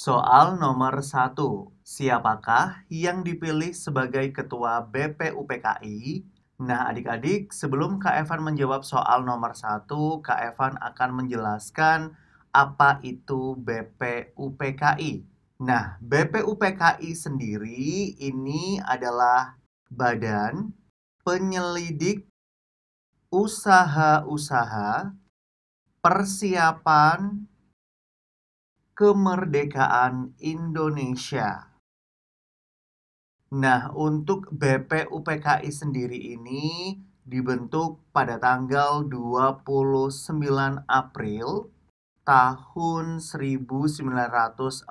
Soal nomor 1. Siapakah yang dipilih sebagai Ketua BPUPKI? Nah, adik-adik, sebelum Kak Evan menjawab soal nomor 1, Kak Evan akan menjelaskan apa itu BPUPKI. Nah, BPUPKI sendiri ini adalah Badan Penyelidik Usaha-usaha Persiapan Kemerdekaan Indonesia. Nah, untuk BPUPKI sendiri ini dibentuk pada tanggal 29 April tahun 1945.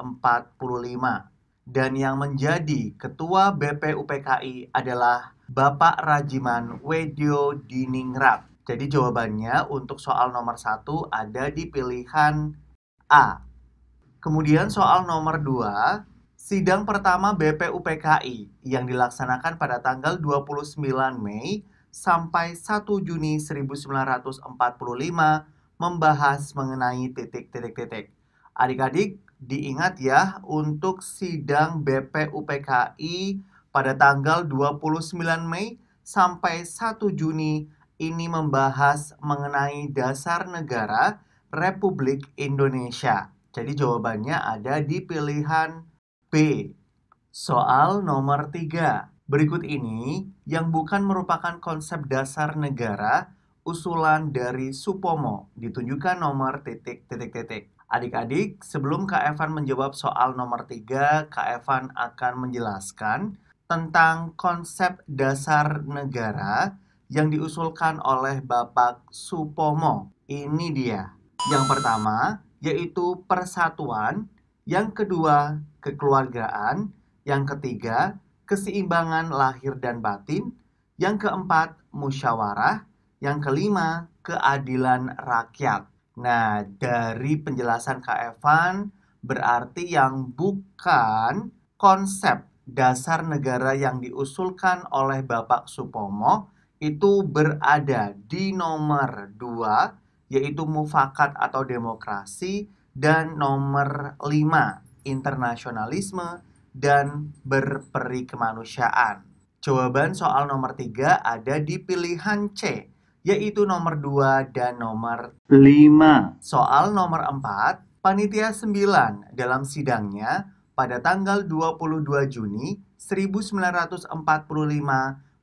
Dan yang menjadi ketua BPUPKI adalah Bapak Rajiman Wedyo Diningrat. Jadi jawabannya untuk soal nomor 1 ada di pilihan A. Kemudian soal nomor 2, sidang pertama BPUPKI yang dilaksanakan pada tanggal 29 Mei sampai 1 Juni 1945 membahas mengenai titik-titik-titik. Adik-adik, diingat ya untuk sidang BPUPKI pada tanggal 29 Mei sampai 1 Juni ini membahas mengenai dasar negara Republik Indonesia. Jadi jawabannya ada di pilihan B. Soal nomor 3. Berikut ini yang bukan merupakan konsep dasar negara usulan dari Supomo. Ditunjukkan nomor titik-titik-titik. Adik-adik, sebelum Kak Evan menjawab soal nomor 3, Kak Evan akan menjelaskan tentang konsep dasar negara yang diusulkan oleh Bapak Supomo. Ini dia. Yang pertama, yaitu persatuan, yang kedua kekeluargaan, yang ketiga keseimbangan lahir dan batin, yang keempat musyawarah, yang kelima keadilan rakyat. Nah, dari penjelasan Kak Evan, berarti yang bukan konsep dasar negara yang diusulkan oleh Bapak Supomo itu berada di nomor 2, yaitu mufakat atau demokrasi, dan nomor 5, internasionalisme dan berperi kemanusiaan. Jawaban soal nomor 3 ada di pilihan C, yaitu nomor 2 dan nomor 5. Soal nomor 4, Panitia 9 dalam sidangnya pada tanggal 22 Juni 1945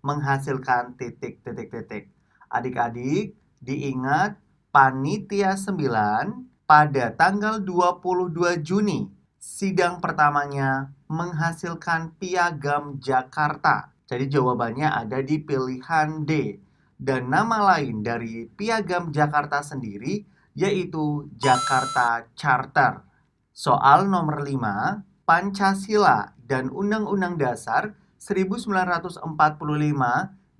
menghasilkan titik-titik-titik. Adik-adik, diingat Panitia 9 pada tanggal 22 Juni, sidang pertamanya menghasilkan Piagam Jakarta. Jadi jawabannya ada di pilihan D. Dan nama lain dari Piagam Jakarta sendiri yaitu Jakarta Charter. Soal nomor 5, Pancasila dan Undang-Undang Dasar 1945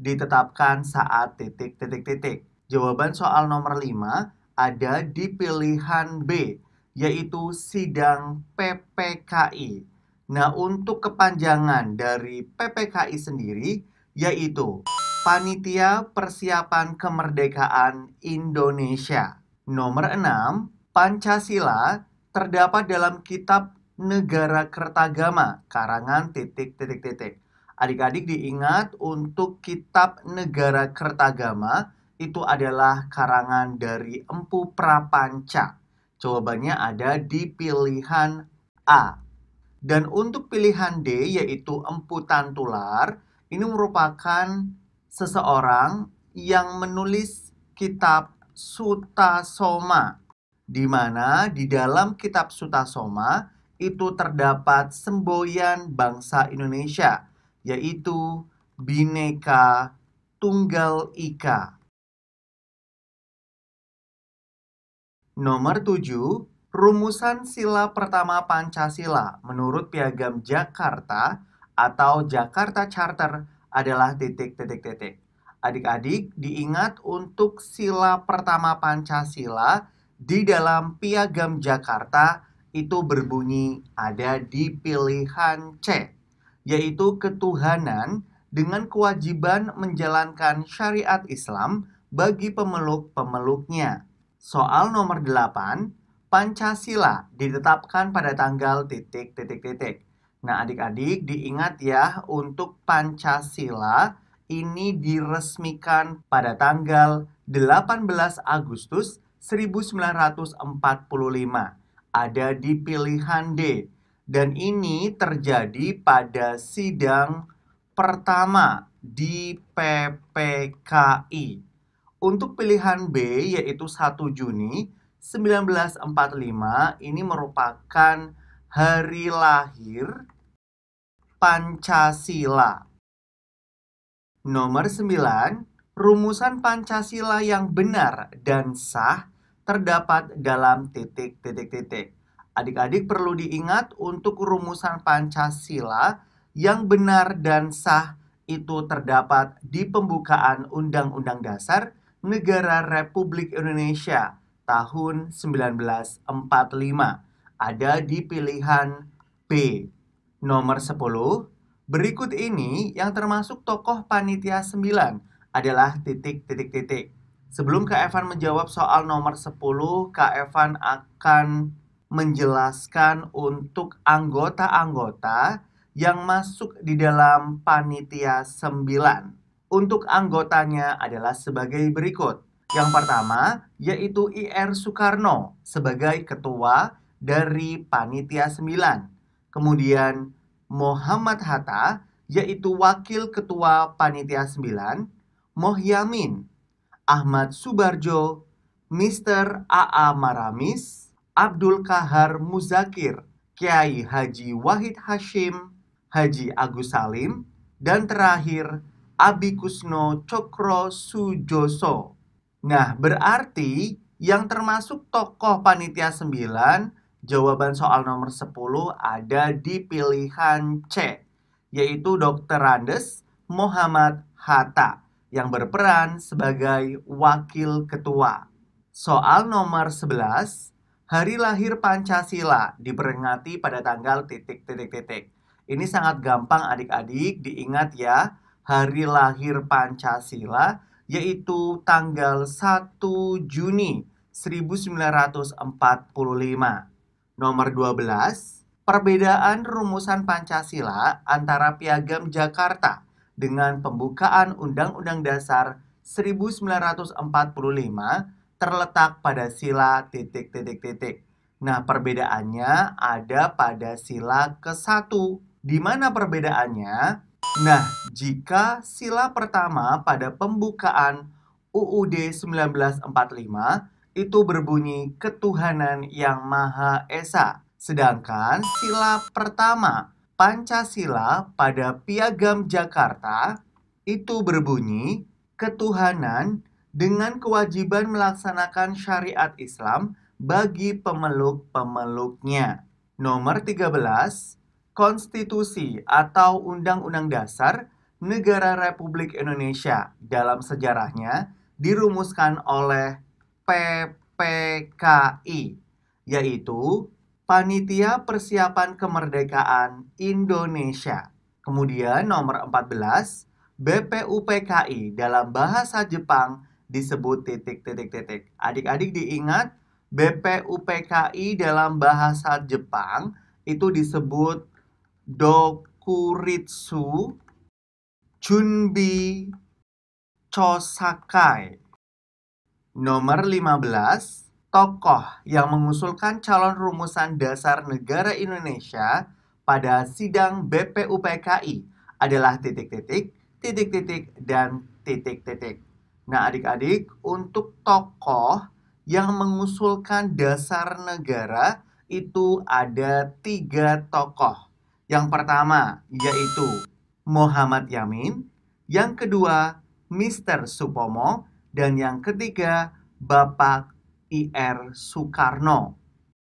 ditetapkan saat titik-titik-titik. Jawaban soal nomor 5 ada di pilihan B, yaitu sidang PPKI. Nah, untuk kepanjangan dari PPKI sendiri, yaitu Panitia Persiapan Kemerdekaan Indonesia. Nomor 6, Pancasila terdapat dalam Kitab Negara Kertagama, karangan titik-titik-titik. Adik-adik diingat untuk Kitab Negara Kertagama itu adalah karangan dari Empu Prapanca. Jawabannya ada di pilihan A. Dan untuk pilihan D yaitu Empu Tantular, ini merupakan seseorang yang menulis kitab Sutasoma, di mana di dalam kitab Sutasoma itu terdapat semboyan bangsa Indonesia, yaitu Bhinneka Tunggal Ika. Nomor 7, rumusan sila pertama Pancasila menurut Piagam Jakarta atau Jakarta Charter adalah titik-titik-titik. Adik-adik diingat untuk sila pertama Pancasila di dalam Piagam Jakarta itu berbunyi ada di pilihan C, yaitu ketuhanan dengan kewajiban menjalankan syariat Islam bagi pemeluk-pemeluknya. Soal nomor 8, Pancasila ditetapkan pada tanggal titik. Nah, adik-adik diingat ya, untuk Pancasila ini diresmikan pada tanggal 18 Agustus 1945. Ada di pilihan D. Dan ini terjadi pada sidang pertama di PPKI. Untuk pilihan B yaitu 1 Juni 1945, ini merupakan hari lahir Pancasila. Nomor 9, rumusan Pancasila yang benar dan sah terdapat dalam titik. Adik-adik perlu diingat, untuk rumusan Pancasila yang benar dan sah itu terdapat di pembukaan Undang-Undang Dasar Negara Republik Indonesia tahun 1945. Ada di pilihan B. Nomor 10, berikut ini yang termasuk tokoh panitia 9 adalah titik. Sebelum Kak Evan menjawab soal nomor 10, Kak Evan akan menjelaskan untuk anggota-anggota yang masuk di dalam panitia 9. Untuk anggotanya adalah sebagai berikut. Yang pertama yaitu IR Soekarno sebagai ketua dari panitia 9. Kemudian Muhammad Hatta yaitu wakil ketua panitia 9, Mohyamin, Ahmad Subarjo, Mr. A.A. Maramis, Abdul Kahar Muzakir, Kiai Haji Wahid Hashim, Haji Agus Salim, dan terakhir Abi Kusno Cokro Sujoso. Nah, berarti yang termasuk tokoh panitia 9, jawaban soal nomor 10 ada di pilihan C, yaitu Dr. Andes Muhammad Hatta yang berperan sebagai wakil ketua. Soal nomor 11, hari lahir Pancasila diperingati pada tanggal titik. Ini sangat gampang adik-adik diingat ya. Hari lahir Pancasila yaitu tanggal 1 Juni 1945. Nomor 12, perbedaan rumusan Pancasila antara Piagam Jakarta dengan pembukaan Undang-Undang Dasar 1945 terletak pada sila titik. Nah, perbedaannya ada pada sila ke-1. Di mana perbedaannya? Nah, jika sila pertama pada pembukaan UUD 1945 itu berbunyi ketuhanan yang Maha Esa. Sedangkan sila pertama Pancasila pada Piagam Jakarta itu berbunyi ketuhanan dengan kewajiban melaksanakan syariat Islam bagi pemeluk-pemeluknya. Nomor 13, Konstitusi atau Undang-Undang Dasar Negara Republik Indonesia dalam sejarahnya dirumuskan oleh PPKI, yaitu Panitia Persiapan Kemerdekaan Indonesia. Kemudian nomor 14, BPUPKI dalam bahasa Jepang disebut titik. Adik-adik diingat, BPUPKI dalam bahasa Jepang itu disebut Dokuritsu Chunbi Chosakai. Nomor 15, tokoh yang mengusulkan calon rumusan dasar negara Indonesia pada sidang BPUPKI adalah titik, dan titik. Nah, adik-adik, untuk tokoh yang mengusulkan dasar negara itu ada 3 tokoh. Yang pertama yaitu Muhammad Yamin, yang kedua Mr. Supomo, dan yang ketiga Bapak IR Soekarno.